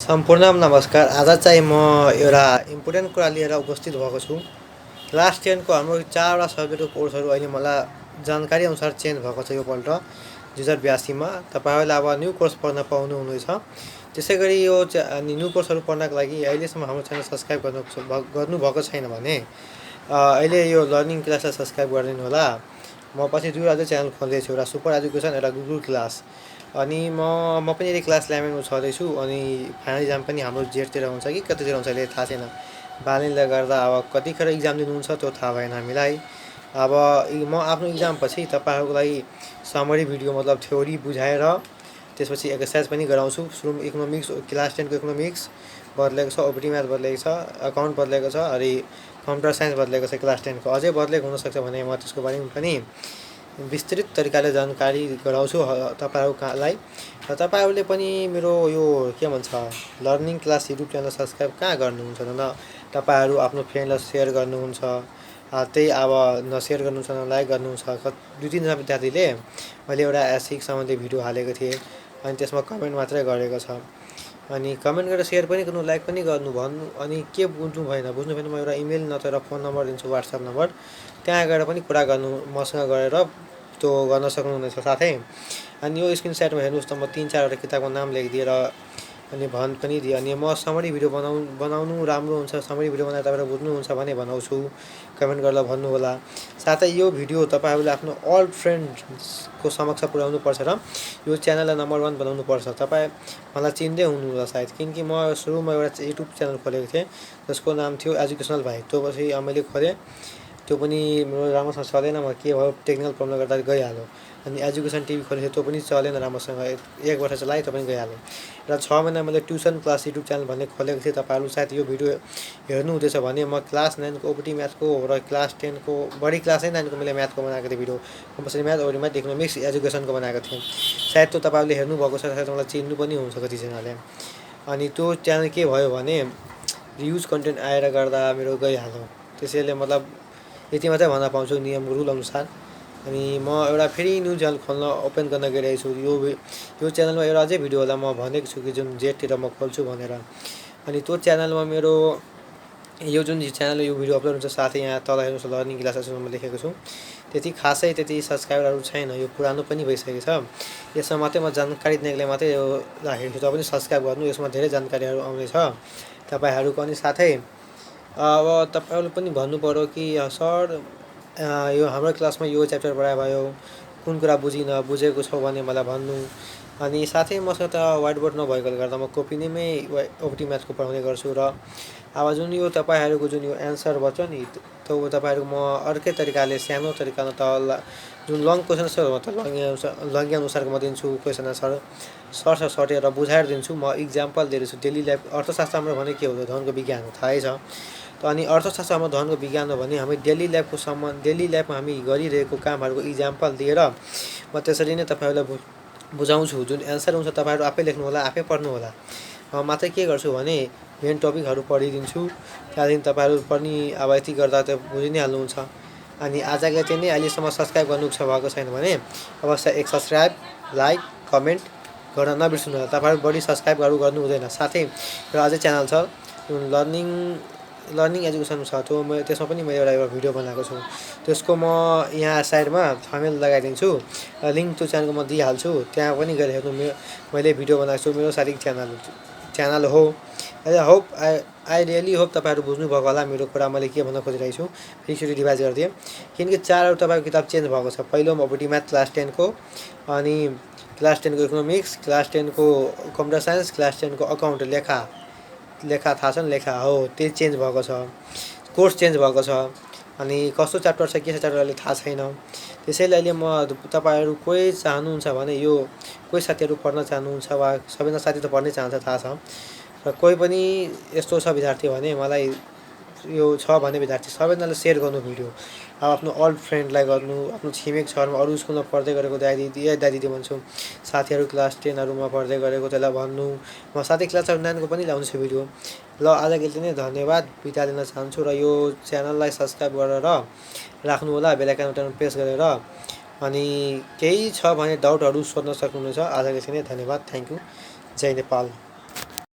सम्पूर्ण नमस्कार। आज चाहिँ म एउटा इम्पोर्टेन्ट कुरा लिएर उपस्थित भएको छु। क्लास 10 को हाम्रो 4वटा सब्जेक्टको कोर्सहरू अहिले मलाई जानकारी अनुसार चेन्ज भएको छ योपल्ट 2082 मा। तपाईहरुले अब न्यू कोर्स पढ्न पाउनुहुनेछ। त्यसैगरी यो न्यू कोर्सहरू पढ्नको लागि अहिलेसम्म हाम्रो च्यानल सब्स्क्राइब गर्नुभएको छैन भने अहिले यो लर्निङ क्लासलाई सब्स्क्राइब गरिदिनु होला। म पछि दुईवटा अझै च्यानल खोल्दै छु, एउटा सुपर एजुकेसन एउटा गुगल क्लास। अनि म पनि यदि क्लास 11 मा छँदैछु अनि फाइनल इक्जाम पनि हाम्रो जेठतिर हुन्छ कि कतितिर हुन्छ अहिले थाहा छैन। बालनले गर्दा अब कतिखेर इक्जाम दिनुहुन्छ त्यो थाहा भएन हामीलाई। अब म आफ्नो इक्जाम पछि तपाईहरुको लागि समरी भिडियो मतलब थ्योरी बुझाएर त्यसपछि एक्सरसाइज पनि गराउँछु। सुरुमा इकोनोमिक्स क्लास 10 को इकोनोमिक्स बदलेको छ, ओपीटी म्याथ बदलेको छ, अकाउन्ट बदलेको छ, अनि कम्प्युटर साइन्स बदलेको छ क्लास 10 को। अझै बदलेको हुन सक्छ भने म त्यसको बारेमा पनि विस्तृत तरिकाले जानकारी गराउँछु तपाईहरुलाई। र तपाईहरुले पनि मेरो यो के भन्छ learning class YouTube channel subscribe कहाँ गर्नुहुन्छ न तपाईहरु आफ्नो फ्रेन्डलाई शेयर गर्नुहुन्छ। त्यही अब न शेयर गर्नुहुन्छ न लाइक गर्नुहुन्छ। दुई तीन जना विद्यार्थीले मैले एउटा एसिक सम्बन्धी भिडियो हालेको थिएँ अनि त्यसमा कमेन्ट मात्रै गरेको छ। अनि कमेन्ट गरेर शेयर पनि गर्नु, लाइक पनि गर्नु भन्नु। अनि के बुझ्नु भएन म एउटा इमेल नत्र फोन नम्बर दिन्छु, व्हाट्सएप नम्बर, त्यहाँ गएर पनि कुरा गर्नु मसँग गरेर त्यो गर्न सक्नुहुनेछ साथै। अनि यो स्क्रिन शटमा हेर्नुहोस् त म 3-4 वटा किताबको नाम लेखिदिएर अनि भन पनि दिएँ। अनि म समरी भिडियो बनाउनु राम्रो हुन्छ, समरी भिडियो बनाएर तपाईहरु बुझ्नुहुन्छ भने बनाउँछु, कमेन्ट गरेर भन्नु होला। साथै यो भिडियो तपाईहरुले आफ्नो अल फ्रेन्ड्सको समक्ष पुर्याउनु पर्छ र यो च्यानललाई नम्बर 1 बनाउनु पर्छ। तपाई मलाई चिन्दै हुनुहुन्छ सायद, किनकि म सुरुमा एउटा युट्युब च्यानल खोलेको थिएँ जसको नाम थियो एजुकेसनल भाइ। त्यो पछि मैले खोलेँ, त्यो पनि मेरो राम्रोसँग चलेन। म के भयो टेक्निकल प्रब्लमले गर्दा गइहाल्यो। अनि एजुकेसन टिभी खोलेको थिएँ, त्यो पनि चलेन राम्रोसँग, 1 वर्ष चलाएँ त्यो पनि गइहाल्यो। र 6 महिना मैले ट्युसन क्लास युट्युब च्यानल भन्ने खोलेको थिएँ। तपाईहरु सायद यो भिडियो हेर्नु हुँदैछ भने म क्लास 9 को ओपीटी म्याथको र क्लास 10 को बढी क्लासै 9 को मैले म्याथको बनाएको थिएँ video. Compulsory math, opt math, economics, एजुकेसनको बनाएको थिएँ। सायद त्यो तपाईहरुले हेर्नु भएको छ, सायद मलाई चिन्नु पनि हुन्छ कतिजनाले। अनि त्यो च्यानल के भयो भने भ्युज कन्टेन्ट आएर गर्दा मेरो गइहाल्यो। त्यसैले मतलब यति मात्रै भन्न पाउँछु नियम रुल अनुसार। अनि म एउटा फेरि न्यू च्यानल खोल्न ओपन गर्न गइरहेको छु। यो च्यानलमा एउटा अझै भिडियो होला, म भनेको छु कि जुन जेठतिर म खोल्छु भनेर। अनि त्यो च्यानलमा मेरो यो जुन च्यानल यो भिडियो अपलोड हुन्छ साथै यहाँ तल हेर्नुहोस् लर्निङ क्लासेस म लेखेको छु। त्यति खासै त्यति सब्स्क्राइबरहरु छैन, यो पुरानो पनि भइसकेको छ। यसमा मात्रै म जानकारी दिनेको लागि मात्रै यो राखेको छु। तपाईले सब्स्क्राइब गर्नु, यसमा धेरै जानकारीहरु आउनेछ तपाईहरुको। अनि साथै अब तपाईहरुले पनि भन्नु पर्यो कि सर यो हाम्रो क्लासमा यो च्याप्टर पढाइ भयो, कुन कुरा बुझेको छौ भने मलाई भन्नु। अनि साथै मसँग त व्हाइट बोर्ड नभएकोले गर्दा म कपीमै ओपीटी म्याथको पढाउने गर्छु। र अब जुन यो तपाईहरुको जुन यो एन्सर बच्यो नि त्यो तपाईहरुको म अर्कै तरिकाले सानो तरिकामा त जुन लङ क्वेशन छ म त लङ अनुसारको म दिन्छु क्वेशन एन्सर सर्टेर बुझाएर दिन्छु। म इक्जाम्पल दिन्छु डेली लाइफ। अर्थशास्त्र हाम्रो भने के हो, धनको विज्ञान हो, थाहै छ। त अनि अर्थशास्त्र हाम्रो धनको विज्ञान हो भने हामी डेली लाइफमा हामी गरिरहेको कामहरुको इक्जाम्पल दिएर म त्यसरी नै तपाईहरुलाई बुझाउँछु। जुन एन्सर हुन्छ तपाईहरु आफै लेख्नु होला, आफै पढ्नु होला। म मात्रै के गर्छु भने मेन टपिकहरु पढिदिन्छु, त्यहाँदेखि तपाईहरु पनि अब यति गर्दा त बुझि नै हाल्नुहुन्छ। अनि आजको यति नै। अहिलेसम्म सब्स्क्राइब गर्नु भएको छैन भने अवश्य एक सब्स्क्राइब, लाइक, कमेन्ट गर्न नबिर्सनु होला। तपाईहरु बढी सब्स्क्राइब गर्नु हुँदैन। साथै र अझै च्यानल छ जुन लर्निङ एजुकेसन छ, त्यो त्यसमा पनि मैले एउटा भिडियो बनाएको छु। त्यसको म यहाँ साइडमा थम्बनेल लगाइदिन्छु, लिंक त्यो च्यानलको म दिइहाल्छु। त्यहाँ पनि गएर हेर्नु, मैले भिडियो बनाएको छु, मेरो साथी च्यानल हो। आई रियली होप तपाईहरु बुझ्नु भएको होला मेरो कुरा, मैले के भन्न खोजिरहेको छु। फेरि रिभाइज गरिदिएँ किनकि 4 वटा तपाईँको किताब चेन्ज भएको छ। पहिलोमा ओपीटी म्याथ क्लास 10 को, अनि क्लास 10 को इकोनोमिक्स, क्लास 10 को कम्प्युटर साइन्स, क्लास 10 को अकाउन्ट लेखा थाहा छ नि, लेखा हो, त्यो चेन्ज भएको छ। कोर्स चेन्ज भएको छ। अनि कस्तो च्याप्टर छ के छ च्याप्टर अहिले थाहा छैन। त्यसैले अहिले म तपाईहरु कोही चाहनुहुन्छ भने यो कोही साथीहरु पढ्न चाहनुहुन्छ वा सबैजना साथी त पढ्नै चाहन्छ थाहा छ, र कोही पनि यस्तो छ विद्यार्थी भने मलाई यो छ भने विद्यार्थी सबैजनाले शेयर गर्नु भिडियो। अब आफ्नो अल फ्रेन्डलाई गर्नु, आफ्नो छिमेक छरमा अरु स्कुलमा पढ्दै गरेको दाइ-दिदी भन्छु, साथीहरु क्लास 10 हरूमा पढ्दै गरेको त्यसलाई भन्नु। म साथै क्लास 9 को पनि ल्याउँछु भिडियो। ल आजको लागि नै धन्यवाद, बिदा दिन चाहन्छु। र यो च्यानललाई सब्स्क्राइब गरेर राख्नु होला, बेल आइकन बटन प्रेस गरेर। अनि केही छ भने डाउटहरु सोध्न सक्नुहुनेछ। आजको लागि नै धन्यवाद, थ्यांक यू, जय नेपाल।